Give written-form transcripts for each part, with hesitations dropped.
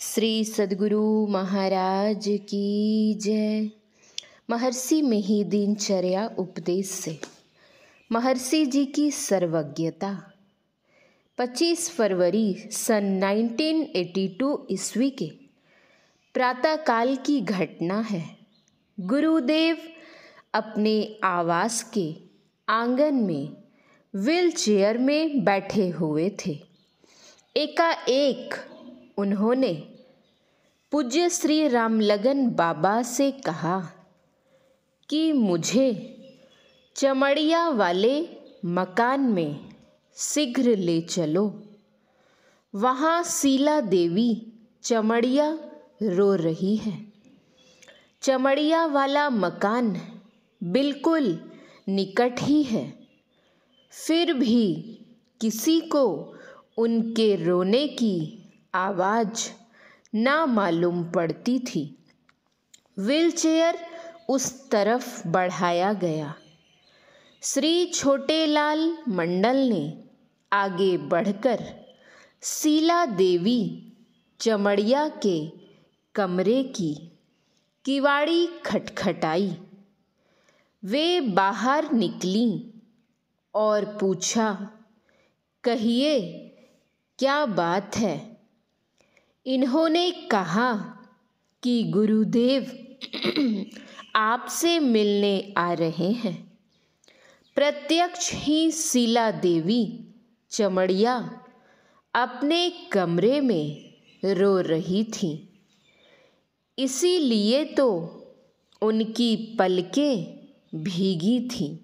श्री सद्गुरु महाराज की जय। महर्षि में ही दिनचर्या उपदेश से महर्षि जी की सर्वज्ञता। 25 फरवरी सन 1982 ईस्वी के प्रातःकाल की घटना है। गुरुदेव अपने आवास के आंगन में व्हील चेयर में बैठे हुए थे। एकाएक उन्होंने पूज्य श्री रामलगन बाबा से कहा कि मुझे चमड़िया वाले मकान में शीघ्र ले चलो। वहाँ शीला देवी चमड़िया रो रही है। चमड़िया वाला मकान बिल्कुल निकट ही है, फिर भी किसी को उनके रोने की आवाज़ ना मालूम पड़ती थी। व्हीलचेयर उस तरफ बढ़ाया गया। श्री छोटेलाल मंडल ने आगे बढ़कर शीला देवी चमड़िया के कमरे की किवाड़ी खटखटाई। वे बाहर निकलीं और पूछा, कहिए क्या बात है? इन्होंने कहा कि गुरुदेव आपसे मिलने आ रहे हैं। प्रत्यक्ष ही शीला देवी चमड़िया अपने कमरे में रो रही थी, इसीलिए तो उनकी पलकें भीगी थीं।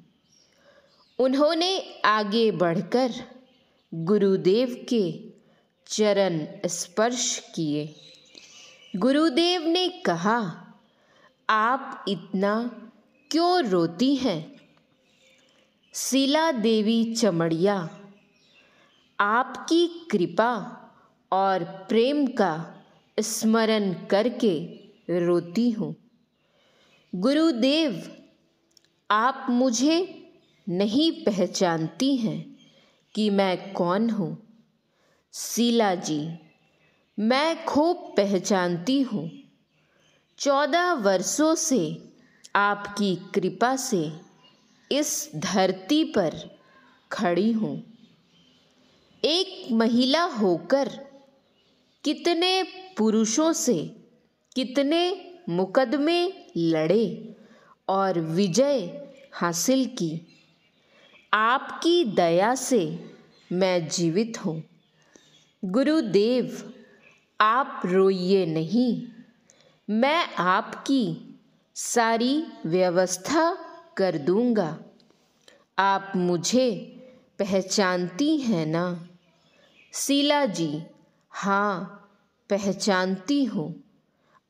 उन्होंने आगे बढ़कर गुरुदेव के चरण स्पर्श किए। गुरुदेव ने कहा, आप इतना क्यों रोती हैं? शीला देवी चमड़िया, आपकी कृपा और प्रेम का स्मरण करके रोती हूँ। गुरुदेव, आप मुझे नहीं पहचानती हैं कि मैं कौन हूँ। शीला जी, मैं खूब पहचानती हूँ। 14 वर्षों से आपकी कृपा से इस धरती पर खड़ी हूँ। एक महिला होकर कितने पुरुषों से कितने मुकदमे लड़े और विजय हासिल की। आपकी दया से मैं जीवित हूँ। गुरुदेव, आप रोइए नहीं, मैं आपकी सारी व्यवस्था कर दूंगा। आप मुझे पहचानती हैं ना? शीला जी, हाँ, पहचानती हूँ।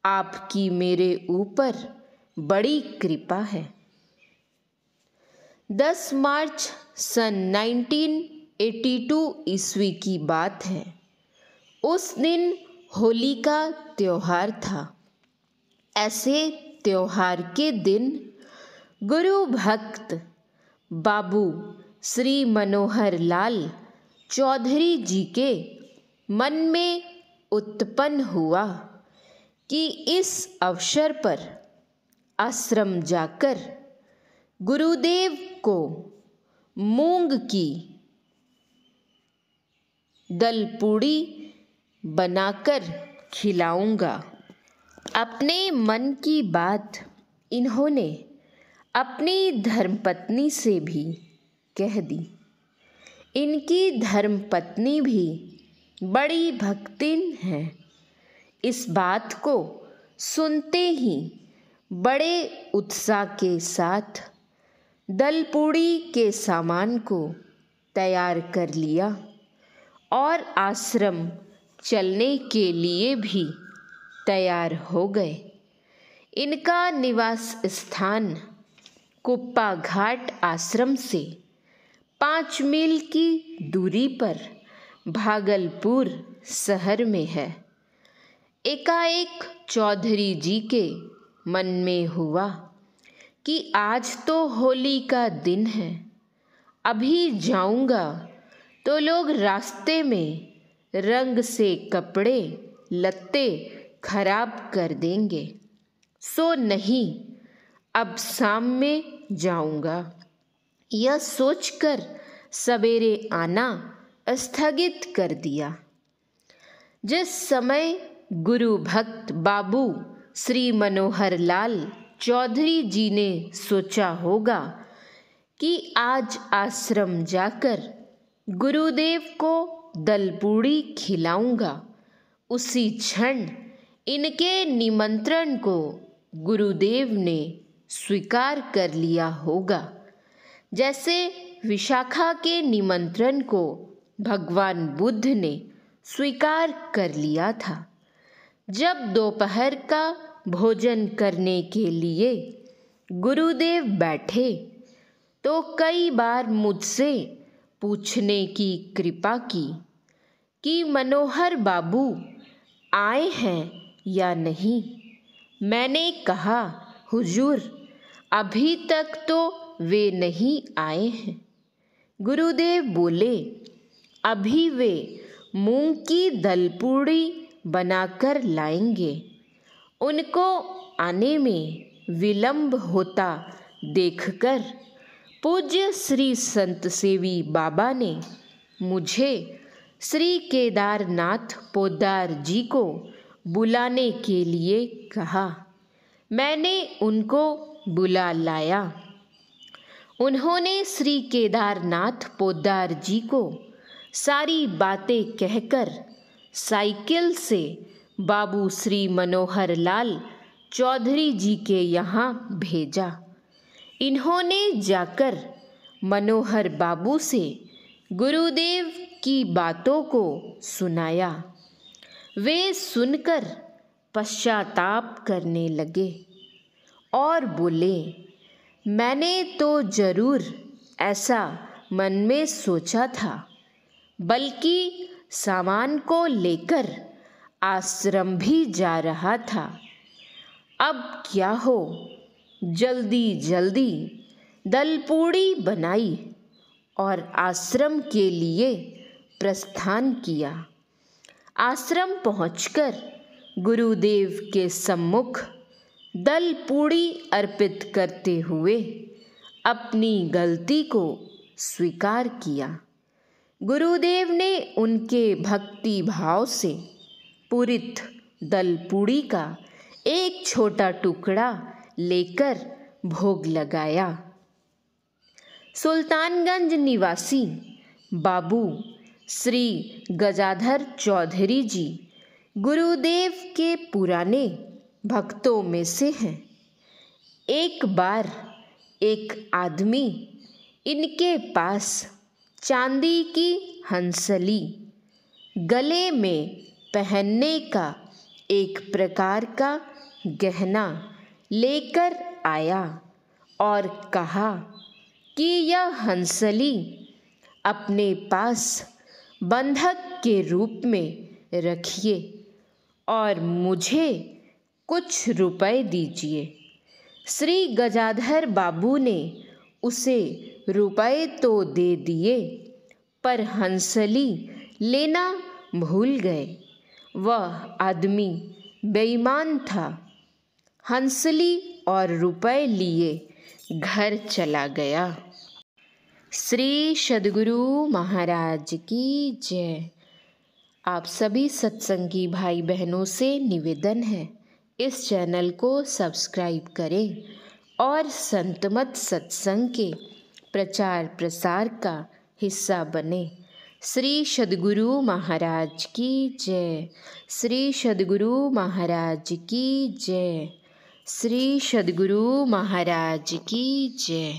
आपकी मेरे ऊपर बड़ी कृपा है। 10 मार्च सन 1982 ईस्वी की बात है। उस दिन होली का त्योहार था। ऐसे त्योहार के दिन गुरु भक्त बाबू श्री मनोहर लाल चौधरी जी के मन में उत्पन्न हुआ कि इस अवसर पर आश्रम जाकर गुरुदेव को मूंग की दलपूड़ी बनाकर खिलाऊंगा। अपने मन की बात इन्होंने अपनी धर्मपत्नी से भी कह दी। इनकी धर्मपत्नी भी बड़ी भक्तिन है। इस बात को सुनते ही बड़े उत्साह के साथ दलपूड़ी के सामान को तैयार कर लिया और आश्रम चलने के लिए भी तैयार हो गए। इनका निवास स्थान कुप्पा घाट आश्रम से 5 मील की दूरी पर भागलपुर शहर में है। एकाएक चौधरी जी के मन में हुआ कि आज तो होली का दिन है, अभी जाऊंगा तो लोग रास्ते में रंग से कपड़े लत्ते खराब कर देंगे, सो नहीं, अब शाम में जाऊंगा। यह सोचकर सवेरे आना स्थगित कर दिया। जिस समय गुरु भक्त बाबू श्री मनोहर लाल चौधरी जी ने सोचा होगा कि आज आश्रम जाकर गुरुदेव को दलपूड़ी खिलाऊंगा, उसी क्षण इनके निमंत्रण को गुरुदेव ने स्वीकार कर लिया होगा, जैसे विशाखा के निमंत्रण को भगवान बुद्ध ने स्वीकार कर लिया था। जब दोपहर का भोजन करने के लिए गुरुदेव बैठे तो कई बार मुझसे पूछने की कृपा की कि मनोहर बाबू आए हैं या नहीं। मैंने कहा, हुजूर, अभी तक तो वे नहीं आए हैं। गुरुदेव बोले, अभी वे मूंग की दलपूड़ी बनाकर लाएंगे। उनको आने में विलंब होता देखकर पूज्य श्री संत सेवी बाबा ने मुझे श्री केदारनाथ पोद्दार जी को बुलाने के लिए कहा। मैंने उनको बुला लाया। उन्होंने श्री केदारनाथ पोद्दार जी को सारी बातें कहकर साइकिल से बाबू श्री मनोहर लाल चौधरी जी के यहाँ भेजा। इन्होंने जाकर मनोहर बाबू से गुरुदेव की बातों को सुनाया। वे सुनकर पश्चाताप करने लगे और बोले, मैंने तो जरूर ऐसा मन में सोचा था, बल्कि सामान को लेकर आश्रम भी जा रहा था। अब क्या हो, जल्दी जल्दी दलपूड़ी बनाई और आश्रम के लिए प्रस्थान किया। आश्रम पहुंचकर गुरुदेव के सम्मुख दलपूड़ी अर्पित करते हुए अपनी गलती को स्वीकार किया। गुरुदेव ने उनके भक्ति भाव से पूरित दलपूड़ी का एक छोटा टुकड़ा लेकर भोग लगाया। सुल्तानगंज निवासी बाबू श्री गजाधर चौधरी जी गुरुदेव के पुराने भक्तों में से हैं। एक बार एक आदमी इनके पास चांदी की हंसली, गले में पहनने का एक प्रकार का गहना लेकर आया और कहा कि यह हंसली अपने पास बंधक के रूप में रखिए और मुझे कुछ रुपए दीजिए। श्री गजाधर बाबू ने उसे रुपए तो दे दिए, पर हंसली लेना भूल गए। वह आदमी बेईमान था। हंसली और रुपए लिए घर चला गया। श्री सद्गुरु महाराज की जय। आप सभी सत्संगी भाई बहनों से निवेदन है, इस चैनल को सब्सक्राइब करें और संतमत सत्संग के प्रचार प्रसार का हिस्सा बने। श्री सद्गुरु महाराज की जय। श्री सद्गुरु महाराज की जय। श्री सद्गुरु महाराज की जय।